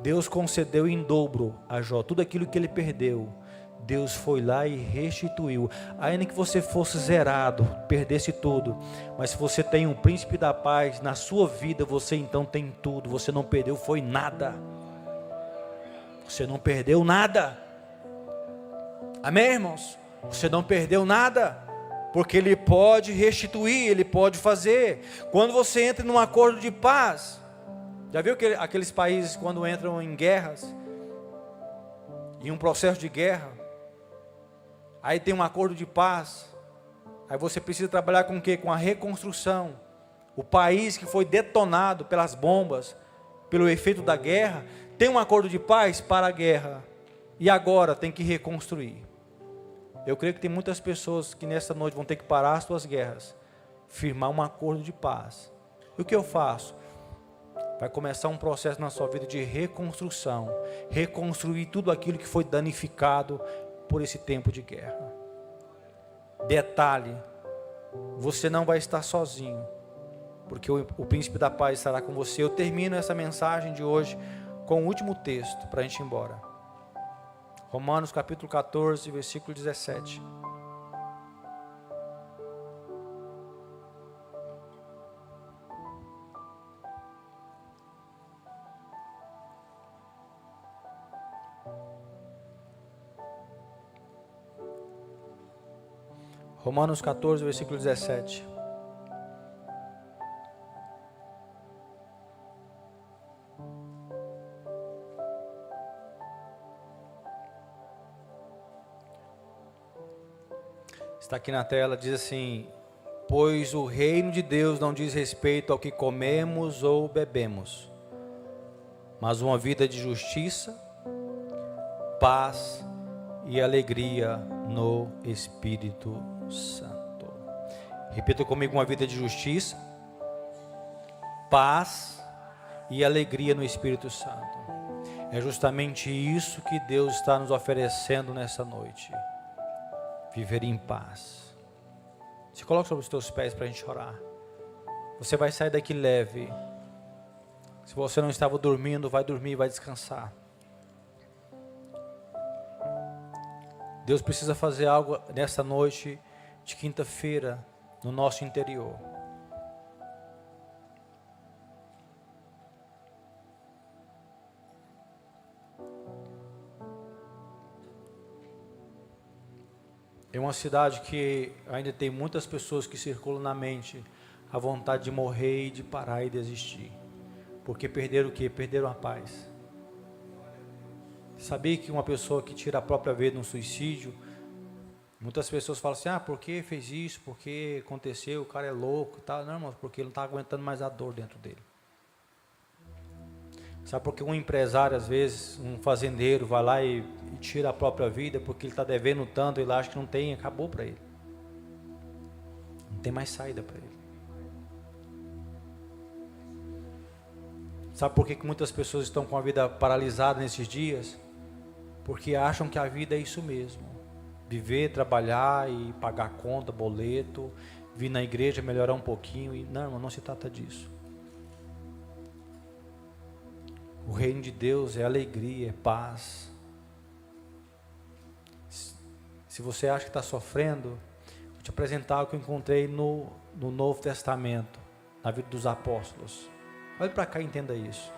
Deus concedeu em dobro a Jó tudo aquilo que ele perdeu. Deus foi lá e restituiu. Ainda que você fosse zerado, perdesse tudo, mas se você tem um príncipe da paz na sua vida, você então tem tudo. Você não perdeu, foi nada. Você não perdeu nada. Amém, irmãos? Você não perdeu nada, porque Ele pode restituir, Ele pode fazer. Quando você entra num acordo de paz, já viu aqueles países quando entram em guerras, em um processo de guerra, aí tem um acordo de paz, aí você precisa trabalhar com o quê? Com a reconstrução. O país que foi detonado pelas bombas, pelo efeito da guerra, tem um acordo de paz para a guerra, e agora tem que reconstruir. Eu creio que tem muitas pessoas que nessa noite vão ter que parar as suas guerras, firmar um acordo de paz. E o que eu faço? Vai começar um processo na sua vida de reconstrução, reconstruir tudo aquilo que foi danificado por esse tempo de guerra. Detalhe, você não vai estar sozinho, porque o príncipe da paz estará com você. Eu termino essa mensagem de hoje com o último texto para a gente ir embora. Romanos capítulo 14, versículo 17. Romanos 14, versículo 17. Está aqui na tela, diz assim: pois o reino de Deus não diz respeito ao que comemos ou bebemos, mas uma vida de justiça, paz e alegria no Espírito Santo. Repita comigo: uma vida de justiça, paz e alegria no Espírito Santo. É justamente isso que Deus está nos oferecendo nessa noite. Viver em paz. Se coloca sobre os teus pés para a gente orar. Você vai sair daqui leve. Se você não estava dormindo, vai dormir, vai descansar. Deus precisa fazer algo nessa noite de quinta-feira no nosso interior. É uma cidade que ainda tem muitas pessoas que circulam na mente a vontade de morrer e de parar e desistir. Porque perderam o quê? Perderam a paz. Sabia que uma pessoa que tira a própria vida num suicídio, muitas pessoas falam assim: ah, por que fez isso? Por que aconteceu? O cara é louco e tal. Não, irmão, porque ele não está aguentando mais a dor dentro dele. Sabe por que um empresário, às vezes, um fazendeiro vai lá e tira a própria vida? Porque ele está devendo tanto, ele acha que não tem, acabou para ele. Não tem mais saída para ele. Sabe por que muitas pessoas estão com a vida paralisada nesses dias? Porque acham que a vida é isso mesmo. Viver, trabalhar e pagar conta, boleto, vir na igreja, melhorar um pouquinho. E não, irmão, não se trata disso. O reino de Deus é alegria, é paz. Se você acha que está sofrendo, vou te apresentar o que eu encontrei no Novo Testamento, na vida dos apóstolos. Olhe para cá e entenda isso.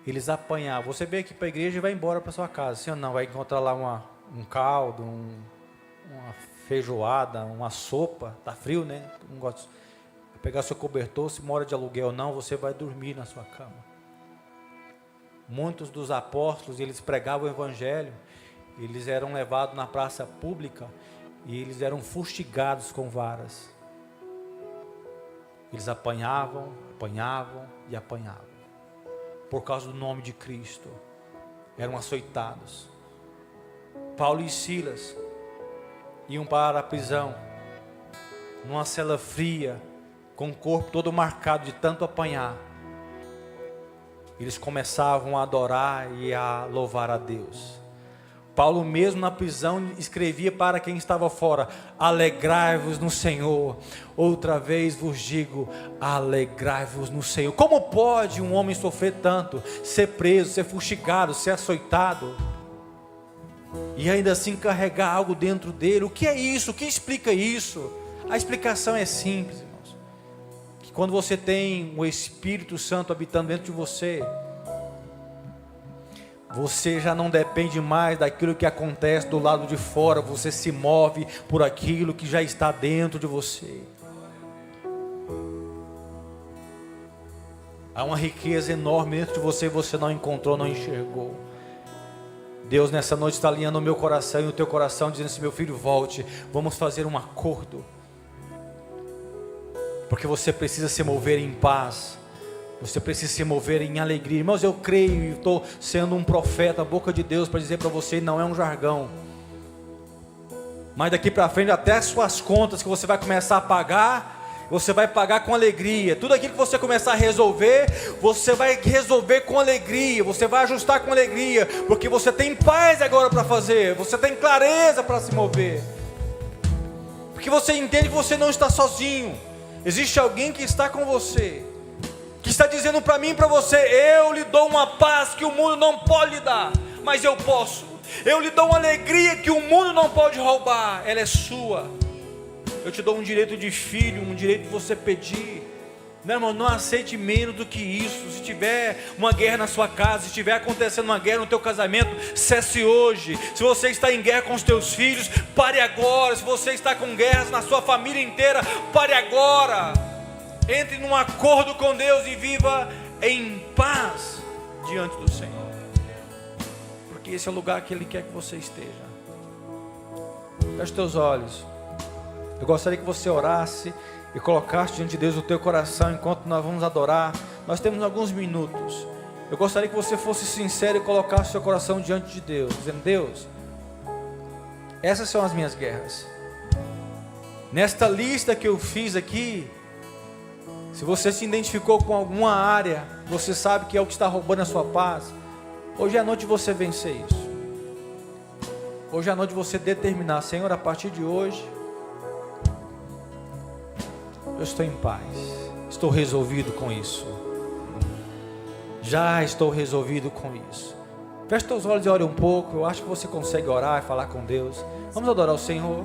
Eles apanhavam. Você vem aqui para a igreja e vai embora para sua casa. Sim ou não? Vai encontrar lá um caldo, uma feijoada, uma sopa. Está frio, né? Não gosto. Pegar seu cobertor, se mora de aluguel ou não, você vai dormir na sua cama. Muitos dos apóstolos, eles pregavam o evangelho, eles eram levados na praça pública e eles eram fustigados com varas. Eles apanhavam e apanhavam. Por causa do nome de Cristo, eram açoitados. Paulo e Silas iam para a prisão, numa cela fria, com o corpo todo marcado de tanto apanhar. Eles começavam a adorar e a louvar a Deus. Paulo mesmo na prisão escrevia para quem estava fora: alegrai-vos no Senhor. Outra vez vos digo, alegrai-vos no Senhor. Como pode um homem sofrer tanto, ser preso, ser fustigado, ser açoitado, e ainda assim carregar algo dentro dele? O que é isso? O que explica isso? A explicação é simples. Quando você tem o Espírito Santo habitando dentro de você, você já não depende mais daquilo que acontece do lado de fora, você se move por aquilo que já está dentro de você. Há uma riqueza enorme dentro de você, você não encontrou, não enxergou. Deus nessa noite está alinhando o meu coração e o teu coração, dizendo assim: meu filho, volte, vamos fazer um acordo. Porque você precisa se mover em paz. Você precisa se mover em alegria. Irmãos, eu creio e estou sendo um profeta, a boca de Deus, para dizer para você, não é um jargão. Mas daqui para frente, até as suas contas que você vai começar a pagar, você vai pagar com alegria. Tudo aquilo que você começar a resolver, você vai resolver com alegria. Você vai ajustar com alegria. Porque você tem paz agora para fazer. Você tem clareza para se mover. Porque você entende que você não está sozinho. Existe alguém que está com você, que está dizendo para mim e para você: eu lhe dou uma paz que o mundo não pode lhe dar, mas eu posso. Eu lhe dou uma alegria que o mundo não pode roubar, ela é sua. Eu te dou um direito de filho, um direito de você pedir, Não, irmão, não aceite menos do que isso. Se tiver uma guerra na sua casa, se estiver acontecendo uma guerra no teu casamento, cesse hoje. Se você está em guerra com os teus filhos, pare agora. Se você está com guerras na sua família inteira, pare agora. Entre num acordo com Deus e viva em paz diante do Senhor. Porque esse é o lugar que Ele quer que você esteja. Feche teus olhos. Eu gostaria que você orasse e colocasse diante de Deus o teu coração enquanto nós vamos adorar. Nós temos alguns minutos. Eu gostaria que você fosse sincero e colocasse o seu coração diante de Deus, dizendo: Deus, essas são as minhas guerras. Nesta lista que eu fiz aqui, se você se identificou com alguma área, você sabe que é o que está roubando a sua paz, hoje é a noite de você vencer isso. Hoje é a noite de você determinar: Senhor, a partir de hoje eu estou em paz, estou resolvido com isso. Já estou resolvido com isso. Feche teus olhos e ore um pouco. Eu acho que você consegue orar e falar com Deus. Vamos adorar o Senhor.